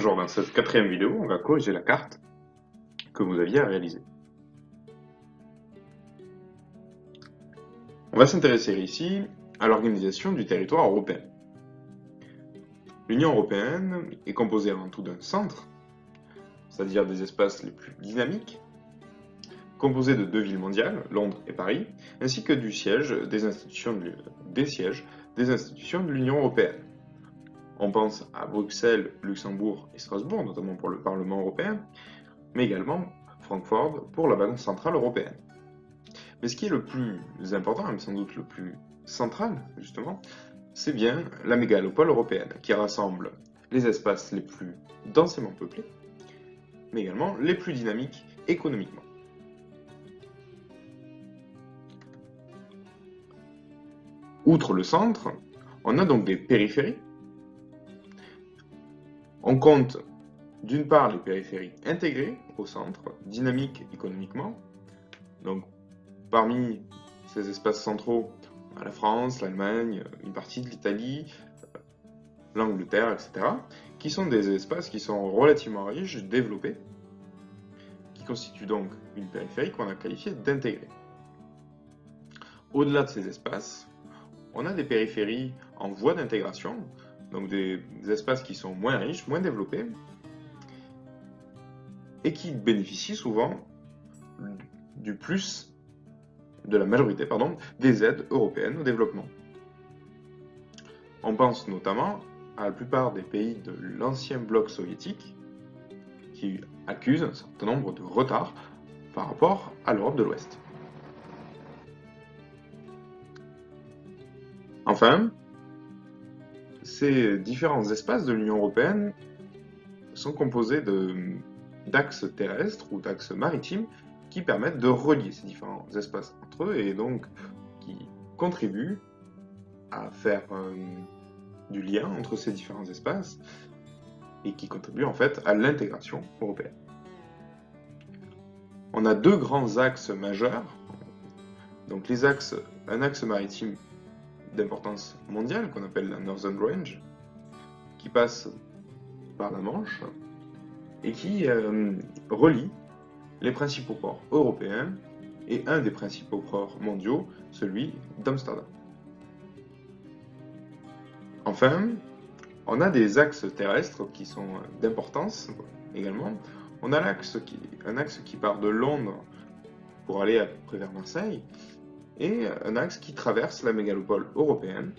Bonjour, dans cette quatrième vidéo, on va corriger la carte que vous aviez à réaliser. On va s'intéresser ici à l'organisation du territoire européen. L'Union européenne est composée avant tout d'un centre, c'est-à-dire des espaces les plus dynamiques, composé de deux villes mondiales, Londres et Paris, ainsi que du siège des institutions de l'Union européenne. On pense à Bruxelles, Luxembourg et Strasbourg, notamment pour le Parlement européen, mais également Francfort pour la Banque centrale européenne. Mais ce qui est le plus important, et sans doute le plus central, justement, c'est bien la mégalopole européenne, qui rassemble les espaces les plus densément peuplés, mais également les plus dynamiques économiquement. Outre le centre, on a donc des périphéries. On compte d'une part les périphéries intégrées au centre, dynamiques économiquement. Donc parmi ces espaces centraux, on a la France, l'Allemagne, une partie de l'Italie, l'Angleterre, etc., qui sont des espaces qui sont relativement riches, développés, qui constituent donc une périphérie qu'on a qualifiée d'intégrée. Au-delà de ces espaces, on a des périphéries en voie d'intégration, donc des espaces qui sont moins riches, moins développés, et qui bénéficient souvent de la majorité des aides européennes au développement. On pense notamment à la plupart des pays de l'ancien bloc soviétique qui accusent un certain nombre de retards par rapport à l'Europe de l'Ouest. Enfin, ces différents espaces de l'Union européenne sont composés d'axes terrestres ou d'axes maritimes qui permettent de relier ces différents espaces entre eux et donc qui contribuent à faire du lien entre ces différents espaces et qui contribuent en fait à l'intégration européenne. On a deux grands axes majeurs, donc un axe maritime d'importance mondiale qu'on appelle la Northern Range, qui passe par la Manche et qui relie les principaux ports européens et un des principaux ports mondiaux, celui d'Amsterdam. Enfin, on a des axes terrestres qui sont d'importance également. On a un axe qui part de Londres pour aller à peu près vers Marseille, et un axe qui traverse la mégalopole européenne.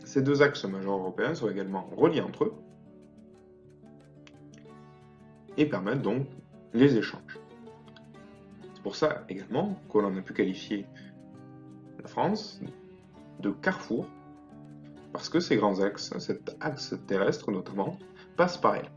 Ces deux axes majeurs européens sont également reliés entre eux et permettent donc les échanges. C'est pour ça également qu'on a pu qualifier la France de carrefour, parce que ces grands axes, cet axe terrestre notamment, passe par elle.